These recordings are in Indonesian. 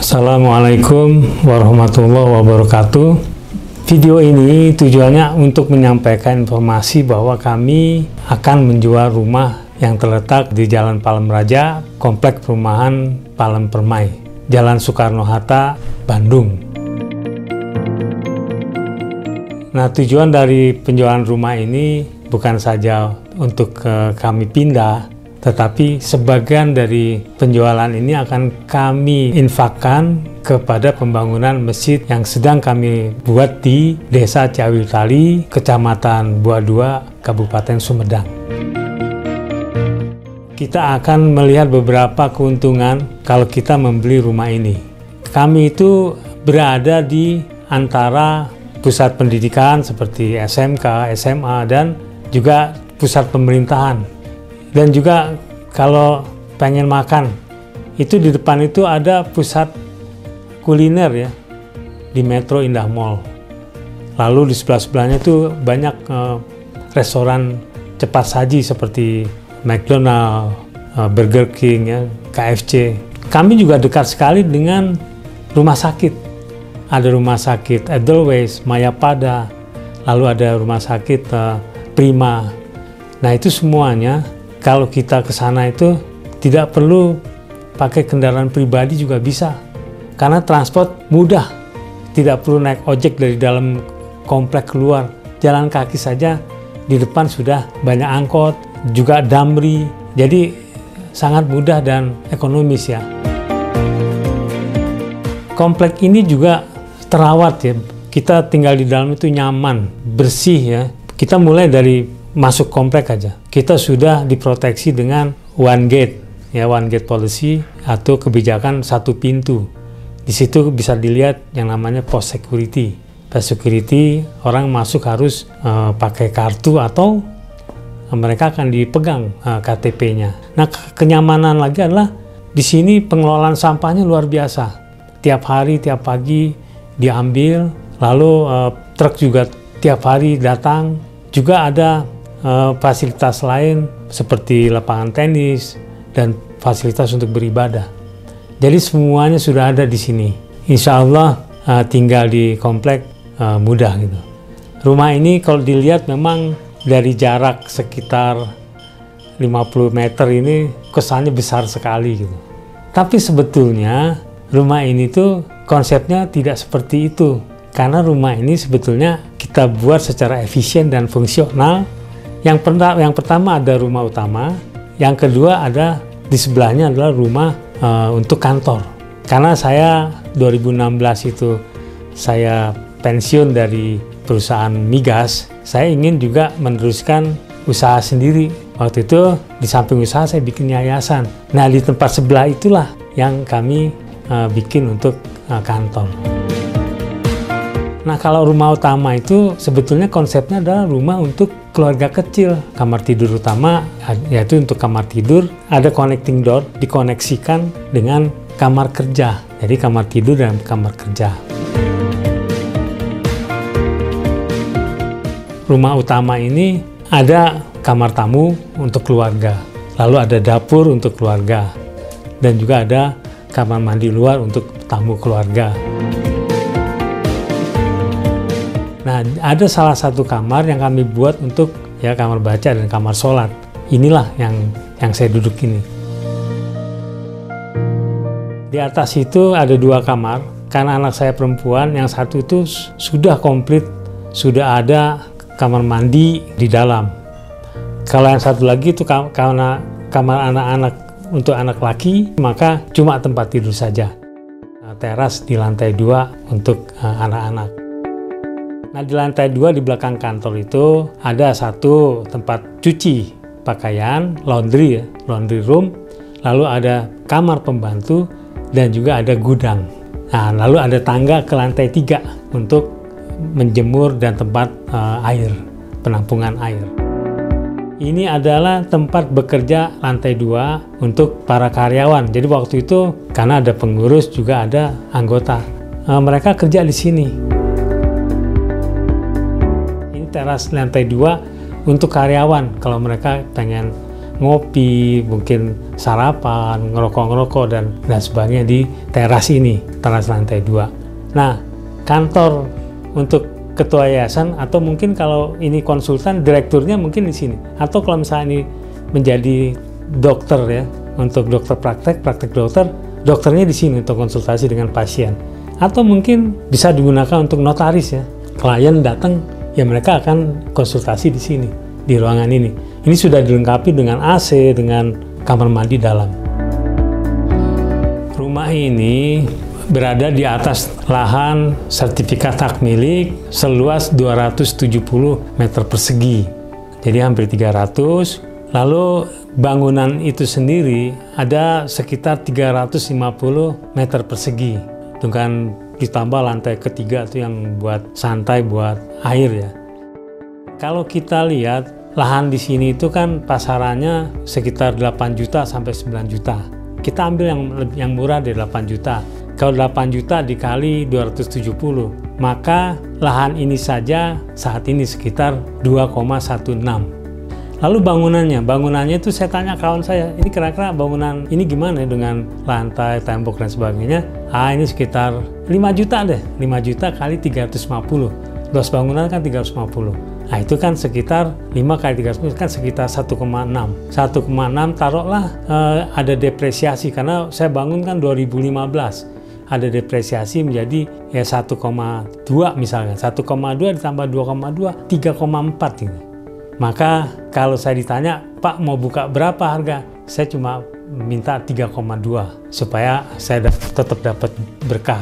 Assalamualaikum warahmatullahi wabarakatuh. Video ini tujuannya untuk menyampaikan informasi bahwa kami akan menjual rumah yang terletak di Jalan Palem Raja, Komplek Perumahan Palem Permai, Jalan Soekarno-Hatta, Bandung. Nah, tujuan dari penjualan rumah ini bukan saja untuk kami pindah, tetapi sebagian dari penjualan ini akan kami infakkan kepada pembangunan masjid yang sedang kami buat di Desa Ciawi Utali, Kecamatan Buah II, Kabupaten Sumedang. Kita akan melihat beberapa keuntungan kalau kita membeli rumah ini. Kami itu berada di antara pusat pendidikan seperti SMK, SMA, dan juga pusat pemerintahan. Dan juga kalau pengen makan, itu di depan itu ada pusat kuliner ya, di Metro Indah Mall. Lalu di sebelah-sebelahnya itu banyak restoran cepat saji seperti McDonald, Burger King, ya, KFC. Kami juga dekat sekali dengan rumah sakit. Ada rumah sakit Edelweiss, Mayapada, lalu ada rumah sakit Prima. Nah, itu semuanya kalau kita ke sana itu tidak perlu pakai kendaraan pribadi juga bisa, karena transport mudah, tidak perlu naik ojek dari dalam komplek keluar, jalan kaki saja di depan sudah banyak angkot, juga damri, jadi sangat mudah dan ekonomis ya. Komplek ini juga terawat ya, kita tinggal di dalam itu nyaman, bersih ya. Kita mulai dari masuk komplek aja, kita sudah diproteksi dengan one gate ya, one gate policy atau kebijakan satu pintu. Di situ bisa dilihat yang namanya post security. Post security orang masuk harus pakai kartu atau mereka akan dipegang KTP-nya. Nah, kenyamanan lagi adalah di sini pengelolaan sampahnya luar biasa. Tiap hari, tiap pagi diambil, lalu truk juga tiap hari datang. Juga ada fasilitas lain seperti lapangan tenis dan fasilitas untuk beribadah. Jadi semuanya sudah ada di sini. Insya Allah tinggal di komplek mudah gitu. Rumah ini kalau dilihat memang dari jarak sekitar 50 meter ini kesannya besar sekali gitu. Tapi sebetulnya rumah ini tuh konsepnya tidak seperti itu. Karena rumah ini sebetulnya kita buat secara efisien dan fungsional. Yang pertama ada rumah utama, yang kedua ada di sebelahnya adalah rumah untuk kantor. Karena saya 2016 itu saya pensiun dari perusahaan migas, saya ingin juga meneruskan usaha sendiri. Waktu itu di samping usaha saya bikin yayasan. Nah, di tempat sebelah itulah yang kami bikin untuk kantor. Nah, kalau rumah utama itu sebetulnya konsepnya adalah rumah untuk keluarga kecil. Kamar tidur utama yaitu untuk kamar tidur, ada connecting door, dikoneksikan dengan kamar kerja. Jadi kamar tidur dan kamar kerja. Rumah utama ini ada kamar tamu untuk keluarga, lalu ada dapur untuk keluarga, dan juga ada kamar mandi luar untuk tamu keluarga. Nah, ada salah satu kamar yang kami buat untuk ya kamar baca dan kamar sholat. Inilah yang saya duduk ini. Di atas itu ada dua kamar, karena anak saya perempuan, yang satu itu sudah komplit, sudah ada kamar mandi di dalam. Kalau yang satu lagi itu karena kamar anak-anak untuk anak laki, maka cuma tempat tidur saja. Teras di lantai 2 untuk anak-anak. Nah, di lantai 2 di belakang kantor itu ada satu tempat cuci pakaian, laundry ya, laundry room, lalu ada kamar pembantu dan juga ada gudang. Nah, lalu ada tangga ke lantai 3 untuk menjemur dan tempat air, penampungan air. Ini adalah tempat bekerja lantai 2 untuk para karyawan. Jadi waktu itu karena ada pengurus juga ada anggota, mereka kerja di sini. Teras lantai 2 untuk karyawan kalau mereka pengen ngopi, mungkin sarapan, ngerokok dan sebagainya di teras ini, teras lantai 2. Nah, kantor untuk ketua yayasan atau mungkin kalau ini konsultan, direkturnya mungkin di sini. Atau kalau misalnya ini menjadi dokter ya, untuk dokter praktek dokter, dokternya di sini untuk konsultasi dengan pasien. Atau mungkin bisa digunakan untuk notaris ya. Klien datang, ya mereka akan konsultasi di sini, di ruangan ini. Ini sudah dilengkapi dengan AC, dengan kamar mandi dalam. Rumah ini berada di atas lahan sertifikat hak milik seluas 270 meter persegi. Jadi hampir 300. Lalu bangunan itu sendiri ada sekitar 350 meter persegi. Dengan ditambah lantai ketiga itu yang buat santai, buat air ya. Kalau kita lihat lahan di sini itu kan pasarannya sekitar 8 juta sampai 9 juta. Kita ambil yang murah dari 8 juta. Kalau 8 juta dikali 270, maka lahan ini saja saat ini sekitar 2,16. Lalu bangunannya itu saya tanya kawan saya, ini kira-kira bangunan ini gimana dengan lantai, tembok dan sebagainya? Ini sekitar 5 juta deh, 5 juta kali 350. Luas bangunan kan 350. Nah itu kan sekitar 5 kali 350 kan sekitar 1,6. 1,6 taruhlah ada depresiasi karena saya bangun kan 2015. Ada depresiasi menjadi ya 1,2 misalnya. 1,2 ditambah 2,2, 3,4 ini. Maka kalau saya ditanya, Pak mau buka berapa harga? Saya cuma minta 3,2 supaya saya tetap dapat berkah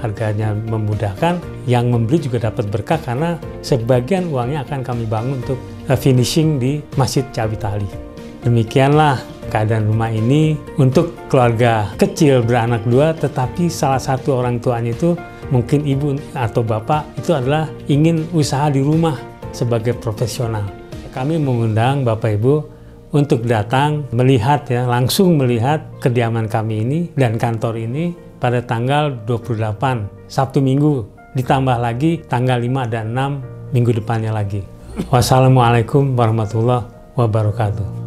harganya memudahkan, yang membeli juga dapat berkah karena sebagian uangnya akan kami bangun untuk finishing di Masjid Cawitali. Demikianlah keadaan rumah ini untuk keluarga kecil beranak 2, tetapi salah satu orang tuanya itu mungkin ibu atau bapak itu adalah ingin usaha di rumah sebagai profesional. Kami mengundang Bapak Ibu untuk datang melihat ya, langsung melihat kediaman kami ini dan kantor ini pada tanggal 28 Sabtu Minggu, ditambah lagi tanggal 5 dan 6 minggu depannya lagi. Wassalamualaikum warahmatullahi wabarakatuh.